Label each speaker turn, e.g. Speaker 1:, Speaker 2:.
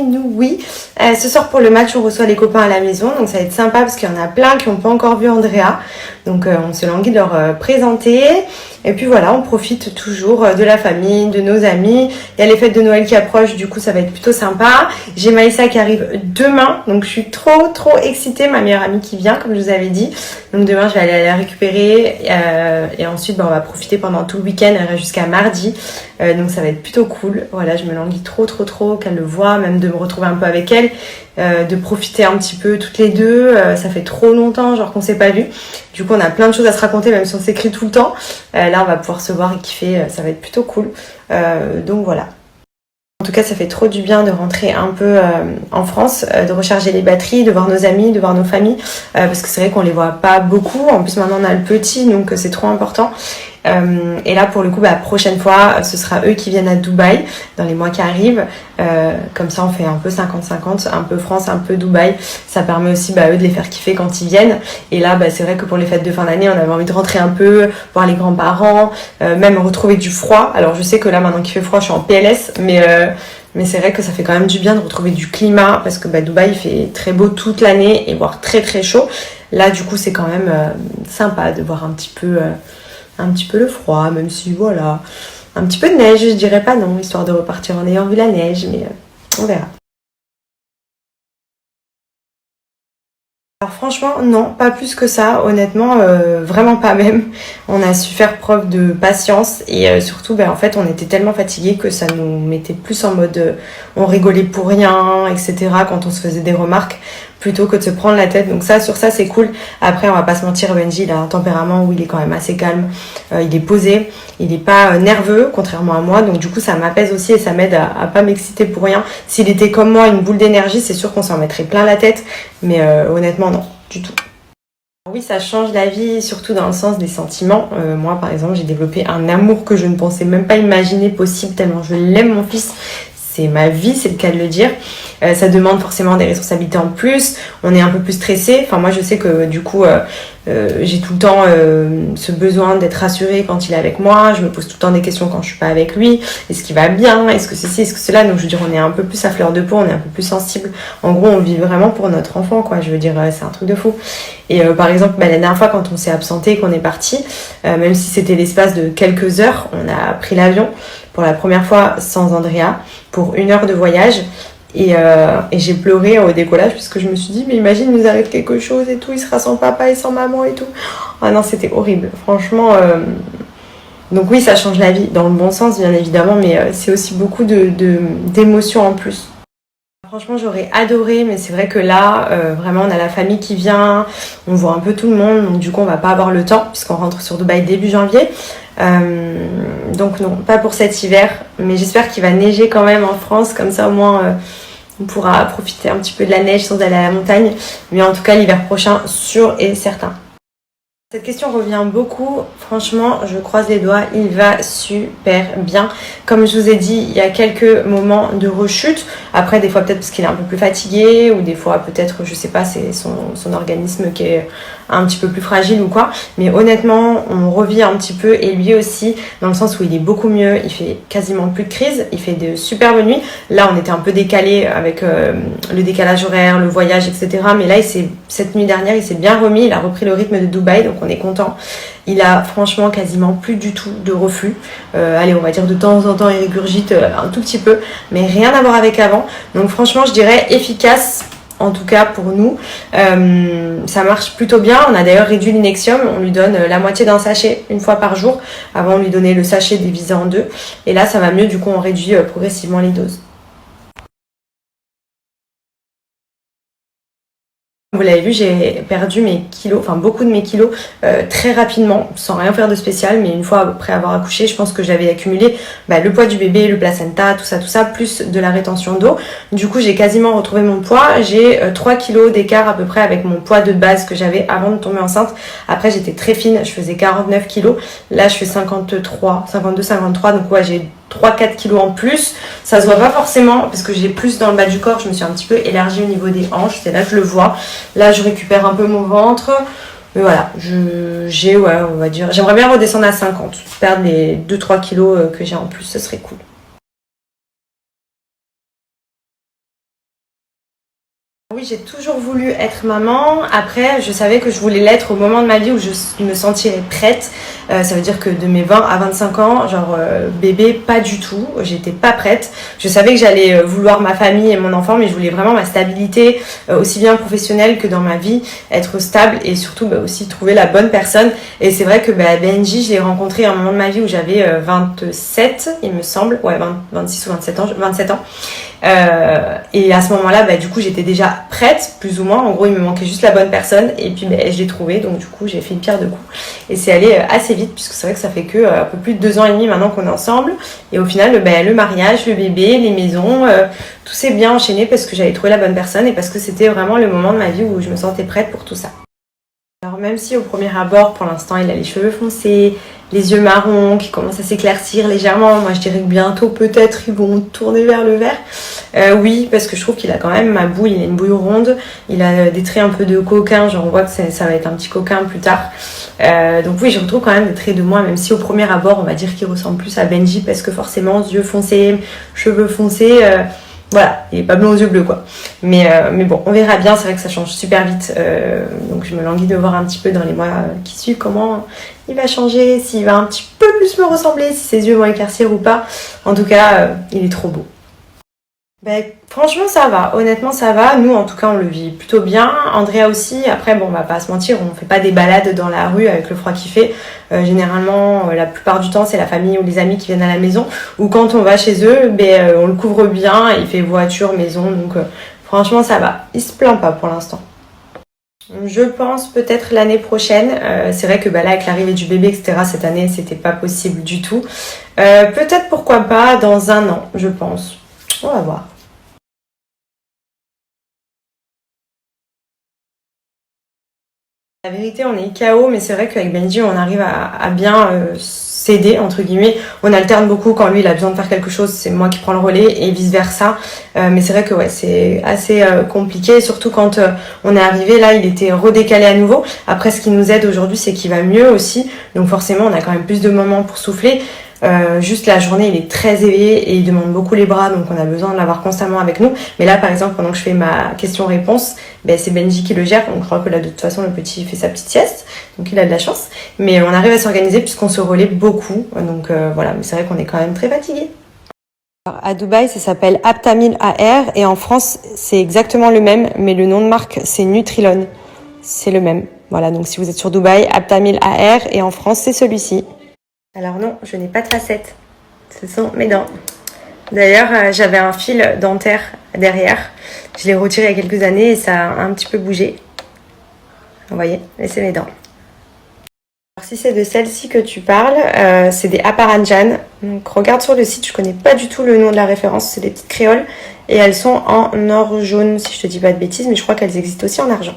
Speaker 1: nous oui. Ce soir pour le match, on reçoit les copains à la maison, donc ça va être sympa parce qu'il y en a plein qui n'ont pas encore vu Andrea. Donc on se languit de leur présenter. Et puis voilà, on profite toujours de la famille, de nos amis. Il y a les fêtes de Noël qui approchent, du coup ça va être plutôt sympa. J'ai Maïssa qui arrive demain, donc je suis trop excitée. Ma meilleure amie qui vient, comme je vous avais dit. Donc demain je vais aller la récupérer et ensuite on va profiter pendant tout le week-end, elle reste jusqu'à mardi. Donc ça va être plutôt cool. Voilà, je me languis trop qu'elle le voit, même de me retrouver un peu avec elle, de profiter un petit peu toutes les deux. Ça fait trop longtemps genre qu'on s'est pas vu. Du coup on a plein de choses à se raconter, même si on s'écrit tout le temps. Là on va pouvoir se voir et kiffer, ça va être plutôt cool. Donc voilà. En tout cas, ça fait trop du bien de rentrer un peu en France, de recharger les batteries, de voir nos amis, de voir nos familles, parce que c'est vrai qu'on les voit pas beaucoup. En plus, maintenant, on a le petit, donc c'est trop important. Et là, pour le coup, prochaine fois, ce sera eux qui viennent à Dubaï dans les mois qui arrivent. Comme ça, on fait un peu 50-50, un peu France, un peu Dubaï. Ça permet aussi eux de les faire kiffer quand ils viennent. Et là, c'est vrai que pour les fêtes de fin d'année, on avait envie de rentrer un peu, voir les grands-parents, même retrouver du froid. Alors, je sais que là, maintenant qu'il fait froid, je suis en PLS, mais c'est vrai que ça fait quand même du bien de retrouver du climat parce que Dubaï, il fait très beau toute l'année et voire très chaud. Là, du coup, c'est quand même sympa de voir un petit peu le froid, même si voilà, un petit peu de neige, je dirais pas non, histoire de repartir en ayant vu la neige, mais on verra. Alors franchement, non, pas plus que ça, honnêtement, vraiment pas même. On a su faire preuve de patience et surtout, en fait, on était tellement fatigués que ça nous mettait plus en mode on rigolait pour rien, etc. quand on se faisait des remarques, plutôt que de se prendre la tête. Donc ça, sur ça, c'est cool. Après, on va pas se mentir, Benji, il a un tempérament où il est quand même assez calme, il est posé, il est pas nerveux, contrairement à moi. Donc du coup, ça m'apaise aussi et ça m'aide à pas m'exciter pour rien. S'il était comme moi, une boule d'énergie, c'est sûr qu'on s'en mettrait plein la tête. Mais honnêtement, non, du tout. Oui, ça change la vie, surtout dans le sens des sentiments. Moi, par exemple, j'ai développé un amour que je ne pensais même pas imaginer possible, tellement je l'aime, mon fils. C'est ma vie, c'est le cas de le dire. Ça demande forcément des responsabilités en plus. On est un peu plus stressé. Enfin, moi, je sais que du coup, j'ai tout le temps ce besoin d'être rassurée quand il est avec moi. Je me pose tout le temps des questions quand je suis pas avec lui. Est-ce qu'il va bien? Est-ce que ceci? Est-ce que cela? Donc, je veux dire, on est un peu plus à fleur de peau. On est un peu plus sensible. En gros, on vit vraiment pour notre enfant, quoi. Je veux dire, c'est un truc de fou. Et par exemple, la dernière fois, quand on s'est absenté, qu'on est parti, même si c'était l'espace de quelques heures, on a pris l'avion pour la première fois sans Andrea pour 1 heure de voyage. Et j'ai pleuré au décollage parce que je me suis dit mais imagine il nous arrive quelque chose et tout, il sera sans papa et sans maman et tout. Ah non, c'était horrible, franchement. Donc oui, ça change la vie dans le bon sens bien évidemment, mais c'est aussi beaucoup d'émotions en plus. Franchement, j'aurais adoré, mais c'est vrai que là, vraiment, on a la famille qui vient, on voit un peu tout le monde, donc du coup, on va pas avoir le temps, puisqu'on rentre sur Dubaï début janvier. Donc non, pas pour cet hiver, mais j'espère qu'il va neiger quand même en France, comme ça au moins, on pourra profiter un petit peu de la neige sans aller à la montagne. Mais en tout cas, l'hiver prochain, sûr et certain. Cette question revient beaucoup, franchement, je croise les doigts, il va super bien. Comme je vous ai dit, il y a quelques moments de rechute. Après, des fois peut-être parce qu'il est un peu plus fatigué ou des fois peut-être, je sais pas, c'est son organisme qui est un petit peu plus fragile ou quoi. Mais honnêtement, on revit un petit peu et lui aussi, dans le sens où il est beaucoup mieux, il fait quasiment plus de crise, il fait de superbes nuits. Là, on était un peu décalé avec le décalage horaire, le voyage, etc. Mais là, cette nuit dernière, il s'est bien remis, il a repris le rythme de Dubaï, donc on est content. Il a franchement quasiment plus du tout de reflux. Allez, on va dire de temps en temps, il régurgite un tout petit peu, mais rien à voir avec avant. Donc franchement, je dirais efficace. En tout cas pour nous, ça marche plutôt bien. On a d'ailleurs réduit l'Inexium, on lui donne la moitié d'un sachet une fois par jour. Avant on lui donnait le sachet divisé en 2. Et là ça va mieux, du coup on réduit progressivement les doses. Vous l'avez vu, j'ai perdu mes kilos, enfin beaucoup de mes kilos très rapidement, sans rien faire de spécial, mais une fois après avoir accouché, je pense que j'avais accumulé le poids du bébé, le placenta, tout ça, plus de la rétention d'eau. Du coup, j'ai quasiment retrouvé mon poids. J'ai 3 kilos d'écart à peu près avec mon poids de base que j'avais avant de tomber enceinte. Après, j'étais très fine, je faisais 49 kilos. Là, je fais 53, 52, 53, donc ouais, j'ai 3-4 kilos en plus. Ça se voit pas forcément parce que j'ai plus dans le bas du corps. Je me suis un petit peu élargie au niveau des hanches. C'est là que je le vois. Là, je récupère un peu mon ventre. Mais voilà, on va dire, j'aimerais bien redescendre à 50. Perdre les 2-3 kilos que j'ai en plus, ce serait cool. Oui, j'ai toujours voulu être maman. Après, je savais que je voulais l'être au moment de ma vie où je me sentirais prête. Ça veut dire que de mes 20 à 25 ans, genre bébé, pas du tout. J'étais pas prête. Je savais que j'allais vouloir ma famille et mon enfant, mais je voulais vraiment ma stabilité, aussi bien professionnelle que dans ma vie, être stable et surtout aussi trouver la bonne personne. Et c'est vrai que Benji, je l'ai rencontré à un moment de ma vie où j'avais 27, il me semble. Ouais, 26 ou 27 ans. Et à ce moment-là, du coup, j'étais déjà prête, plus ou moins. En gros, il me manquait juste la bonne personne. Et puis, je l'ai trouvée. Donc, du coup, j'ai fait une pierre deux coups. Et c'est allé assez vite, puisque c'est vrai que ça fait que un peu plus de 2 ans et demi maintenant qu'on est ensemble. Et au final, le mariage, le bébé, les maisons, tout s'est bien enchaîné parce que j'avais trouvé la bonne personne et parce que c'était vraiment le moment de ma vie où je me sentais prête pour tout ça. Alors même si au premier abord, pour l'instant, il a les cheveux foncés, les yeux marrons qui commencent à s'éclaircir légèrement, moi je dirais que bientôt peut-être ils vont tourner vers le vert. Oui, parce que je trouve qu'il a quand même ma bouille, il a une bouille ronde, il a des traits un peu de coquin, genre on voit que ça va être un petit coquin plus tard. Donc oui, je retrouve quand même des traits de moi, même si au premier abord on va dire qu'il ressemble plus à Benji parce que forcément yeux foncés, cheveux foncés... Voilà, il est pas blond aux yeux bleus quoi. Mais bon, on verra bien, c'est vrai que ça change super vite. Donc je me languis de voir un petit peu dans les mois qui suivent comment il va changer, s'il va un petit peu plus me ressembler, si ses yeux vont éclaircir ou pas. En tout cas, il est trop beau. Franchement ça va, honnêtement ça va, nous en tout cas on le vit plutôt bien, Andrea aussi, après bon on va pas se mentir, on fait pas des balades dans la rue avec le froid qu'il fait, généralement la plupart du temps c'est la famille ou les amis qui viennent à la maison, ou quand on va chez eux, on le couvre bien, il fait voiture, maison, donc franchement ça va, il se plaint pas pour l'instant. Je pense peut-être l'année prochaine, c'est vrai que là avec l'arrivée du bébé etc cette année c'était pas possible du tout, peut-être pourquoi pas dans 1 an je pense, on va voir. La vérité, on est KO, mais c'est vrai qu'avec Benji, on arrive à bien s'aider, entre guillemets. On alterne beaucoup quand lui, il a besoin de faire quelque chose, c'est moi qui prends le relais et vice-versa. Mais c'est vrai que ouais, c'est assez compliqué, surtout quand on est arrivé, là, il était redécalé à nouveau. Après, ce qui nous aide aujourd'hui, c'est qu'il va mieux aussi. Donc forcément, on a quand même plus de moments pour souffler. Juste la journée il est très éveillé et il demande beaucoup les bras, donc on a besoin de l'avoir constamment avec nous. Mais là par exemple pendant que je fais ma question-réponse, c'est Benji qui le gère, donc je crois que là de toute façon le petit fait sa petite sieste, donc il a de la chance. Mais on arrive à s'organiser puisqu'on se relaie beaucoup, donc voilà, mais c'est vrai qu'on est quand même très fatigué. Alors, à Dubaï ça s'appelle Aptamil AR et en France c'est exactement le même, mais le nom de marque c'est Nutrilon, c'est le même. Voilà, donc si vous êtes sur Dubaï, Aptamil AR et en France c'est celui-ci. Alors non, je n'ai pas de facettes, ce sont mes dents. D'ailleurs, j'avais un fil dentaire derrière, je l'ai retiré il y a quelques années et ça a un petit peu bougé. Vous voyez, et c'est mes dents. Alors si c'est de celle-ci que tu parles, c'est des Aparanjan. Donc regarde sur le site, je connais pas du tout le nom de la référence, c'est des petites créoles. Et elles sont en or jaune, si je te dis pas de bêtises, mais je crois qu'elles existent aussi en argent.